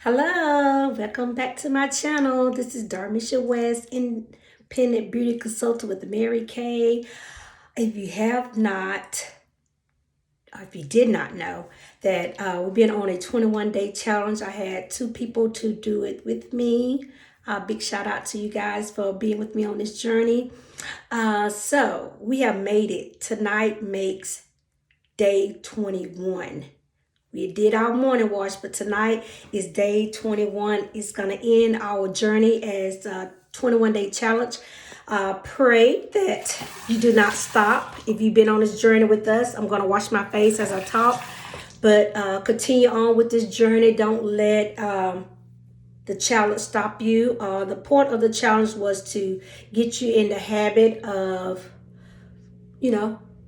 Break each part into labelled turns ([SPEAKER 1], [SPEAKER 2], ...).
[SPEAKER 1] Hello, welcome back to my channel. This is Darmeshia West, independent beauty consultant with Mary Kay. If you have not, or if you did not know, that we've been on a 21-day challenge. I had two people to do it with me. Big shout out to you guys for being with me on this journey. So we have made it. Tonight makes day 21. We did our morning wash, but tonight is day 21. It's going to end our journey as a 21-day challenge. Pray that you do not stop. If you've been on this journey with us, I'm going to wash my face as I talk. But continue on with this journey. Don't let the challenge stop you. The point of the challenge was to get you in the habit of,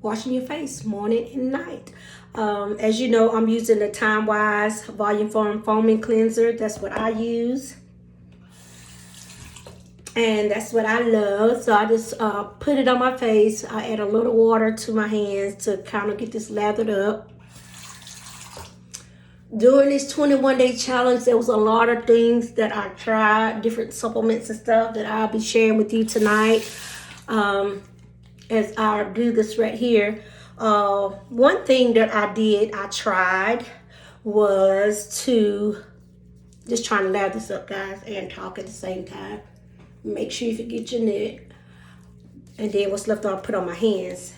[SPEAKER 1] washing your face morning and night. As you know, I'm using the Time Wise Volume Form Foaming Cleanser. That's what I use. And that's what I love. So I just put it on my face. I add a little water to my hands to kind of get this lathered up. During this 21-day challenge, there was a lot of things that I tried, different supplements and stuff that I'll be sharing with you tonight. As I do this right here. One thing that I tried was to just trying to lather this up, guys, and talk at the same time. Make sure you forget your neck. And then what's left I'll put on my hands.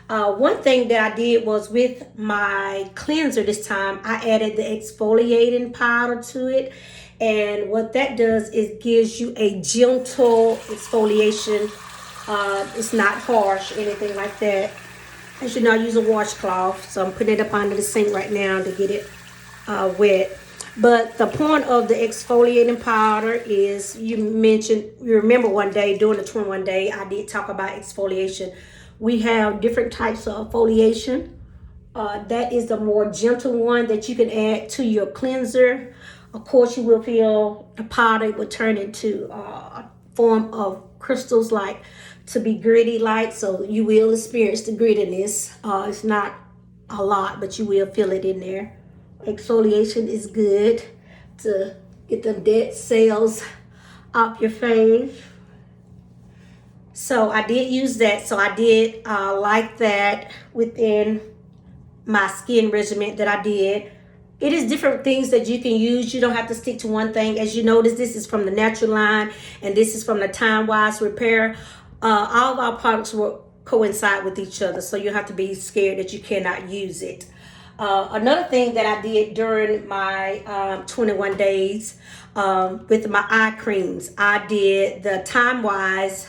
[SPEAKER 1] One thing that I did was with my cleanser this time, I added the exfoliating powder to it. And what that does is gives you a gentle exfoliation. It's not harsh or anything like that. As you know, I use a washcloth, so I'm putting it up under the sink right now to get it wet. But the point of the exfoliating powder is, you remember one day during the 21 day, I did talk about exfoliation. We have different types of exfoliation. That is the more gentle one that you can add to your cleanser. Of course, you will feel the powder will turn into a form of crystals, like to be gritty like, so you will experience the grittiness. It's not a lot, but you will feel it in there. Exfoliation is good to get the dead cells off your face. So I did use that. So I did like that within my skin regimen that I did. It is different things that you can use. You don't have to stick to one thing. As you notice, this is from the natural line, and this is from the Time Wise Repair. All of our products will coincide with each other, so you have to be scared that you cannot use it. Another thing that I did during my 21 days with my eye creams, I did the Time Wise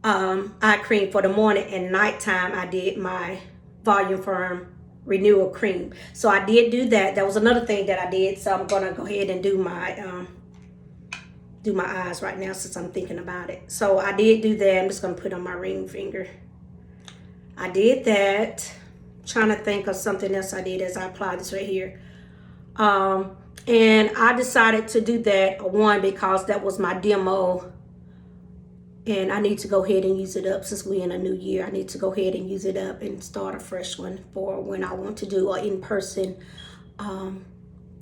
[SPEAKER 1] eye cream for the morning, and nighttime I did my Volume Firm Renewal Cream. So I did do that. That was another thing that I did. So I'm gonna go ahead and do my eyes right now since I'm thinking about it. So I did do that. I'm just gonna put on my ring finger. I did that. Trying to think of something else I did as I applied this right here. And I decided to do that, one, because that was my demo. And I need to go ahead and use it up since we're in a new year. I need to go ahead and use it up and start a fresh one for when I want to do an in-person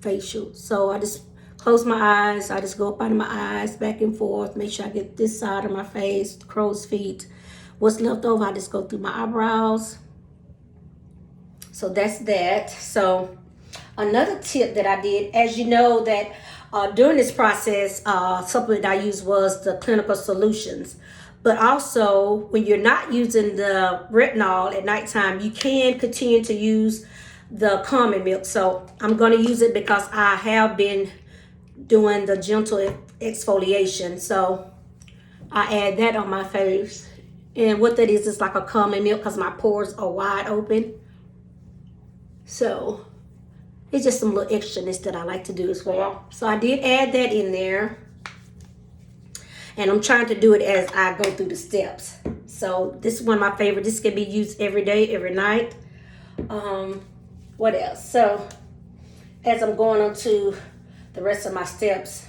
[SPEAKER 1] facial. So I just close my eyes. I just go up under my eyes, back and forth. Make sure I get this side of my face, crow's feet. What's left over, I just go through my eyebrows. So that's that. So another tip that I did, as you know, that during this process, supplement I used was the Clinical Solutions. But also, when you're not using the retinol at nighttime, you can continue to use the Calming Milk. So I'm going to use it because I have been doing the gentle exfoliation. So I add that on my face. And what that is like a Calming Milk because my pores are wide open. So it's just some little extraness that I like to do as well. So I did add that in there. And I'm trying to do it as I go through the steps. So this is one of my favorites. This can be used every day, every night. What else? So as I'm going on to the rest of my steps,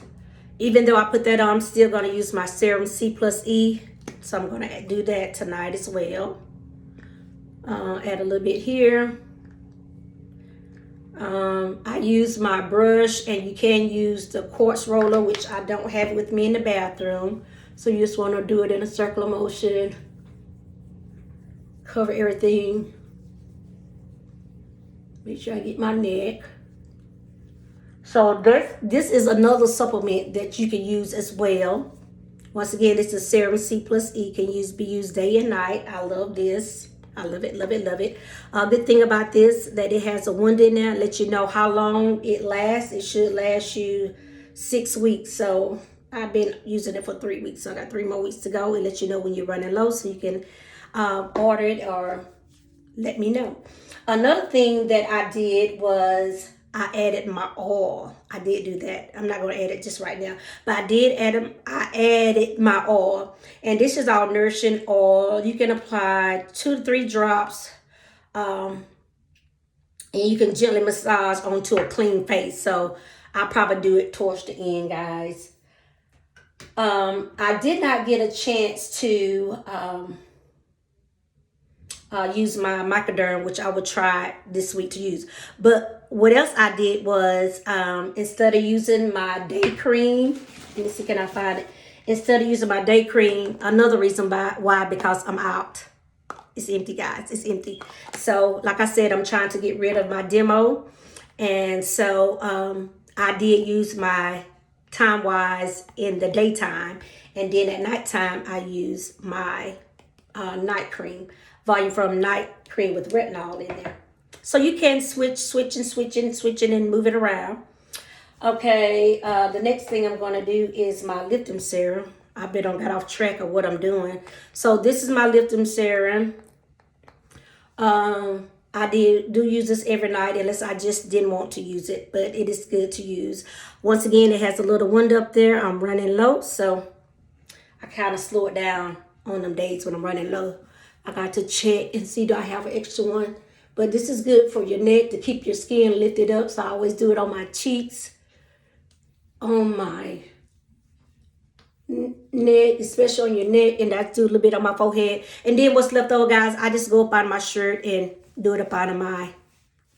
[SPEAKER 1] even though I put that on, I'm still going to use my Serum C+E. So I'm going to do that tonight as well. Add a little bit here. I use my brush, and you can use the quartz roller, which I don't have with me in the bathroom. So you just want to do it in a circular motion. Cover everything. Make sure I get my neck. So this is another supplement that you can use as well. Once again, this is Serum C plus E. Can be used day and night. I love this. I love it, love it, love it. Good thing about this, that it has a window in there. Let you know how long it lasts. It should last you 6 weeks. So I've been using it for 3 weeks. So I got 3 more weeks to go. It lets you know when you're running low, so you can order it or let me know. Another thing that I did was I added my oil. I did do that. I'm not going to add it just right now, but I added my oil, and this is our Nourishing Oil. You can apply 2 to 3 drops, and you can gently massage onto a clean face. So I'll probably do it towards the end, guys. I did not get a chance to use my microderm, which I would try this week to use. But what else I did was, instead of using my day cream, let me see, can I find it? Instead of using my day cream, another reason why, because I'm out. It's empty, guys. It's empty. So, like I said, I'm trying to get rid of my demo. And so, I did use my time-wise in the daytime. And then at nighttime, I use my night cream. Volume from night cream with retinol in there. So you can switch and move it around. Okay, the next thing I'm going to do is my lifting serum. I bet I got off track of what I'm doing. So this is my lifting serum. I do use this every night, unless I just didn't want to use it, but it is good to use. Once again, it has a little window up there. I'm running low, so I kind of slow it down on them days when I'm running low. I got to check and see, do I have an extra one? But this is good for your neck, to keep your skin lifted up. So I always do it on my cheeks, on my neck, especially on your neck, and I do a little bit on my forehead. And then what's left over, guys, I just go up on my shirt and do it up on my,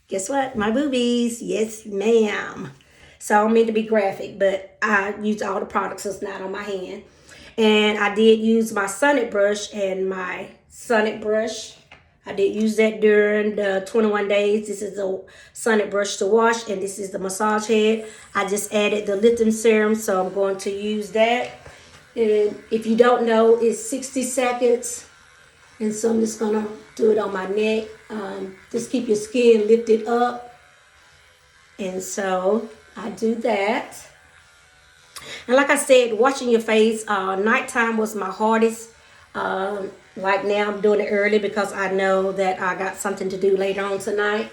[SPEAKER 1] guess what? My boobies. Yes, ma'am. So I don't mean to be graphic, but I use all the products that's not on my hand. And I did use my Sonic brush and my Sonic brush. I did use that during the 21 days. This is the Sonic brush to wash, and this is the massage head. I just added the lifting serum, so I'm going to use that. And if you don't know, it's 60 seconds. And so I'm just going to do it on my neck. Just keep your skin lifted up. And so I do that. And like I said, washing your face, nighttime was my hardest. Like now I'm doing it early because I know that I got something to do later on tonight.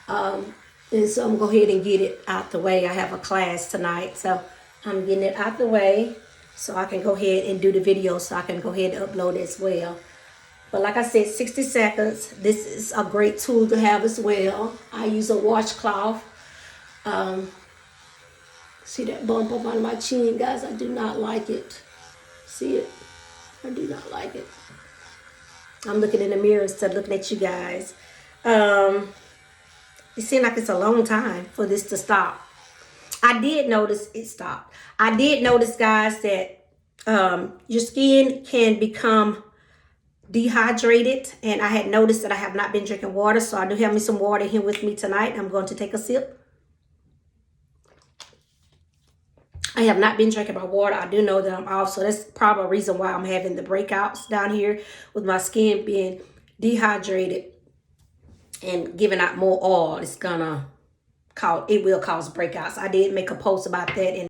[SPEAKER 1] And so I'm going to go ahead and get it out the way. I have a class tonight, so I'm getting it out the way so I can go ahead and do the video, so I can go ahead and upload it as well. But like I said, 60 seconds. This is a great tool to have as well. I use a washcloth. See that bump up on my chin, guys? I do not like it. See it? I do not like it. I'm looking in the mirror instead of looking at you guys. It seems like it's a long time for this to stop. I did notice it stopped. I did notice, guys, that your skin can become dehydrated. And I had noticed that I have not been drinking water. So I do have me some water here with me tonight. I'm going to take a sip. I have not been drinking my water. I do know that I'm off. So that's probably a reason why I'm having the breakouts down here, with my skin being dehydrated and giving out more oil. It will cause breakouts. I did make a post about that in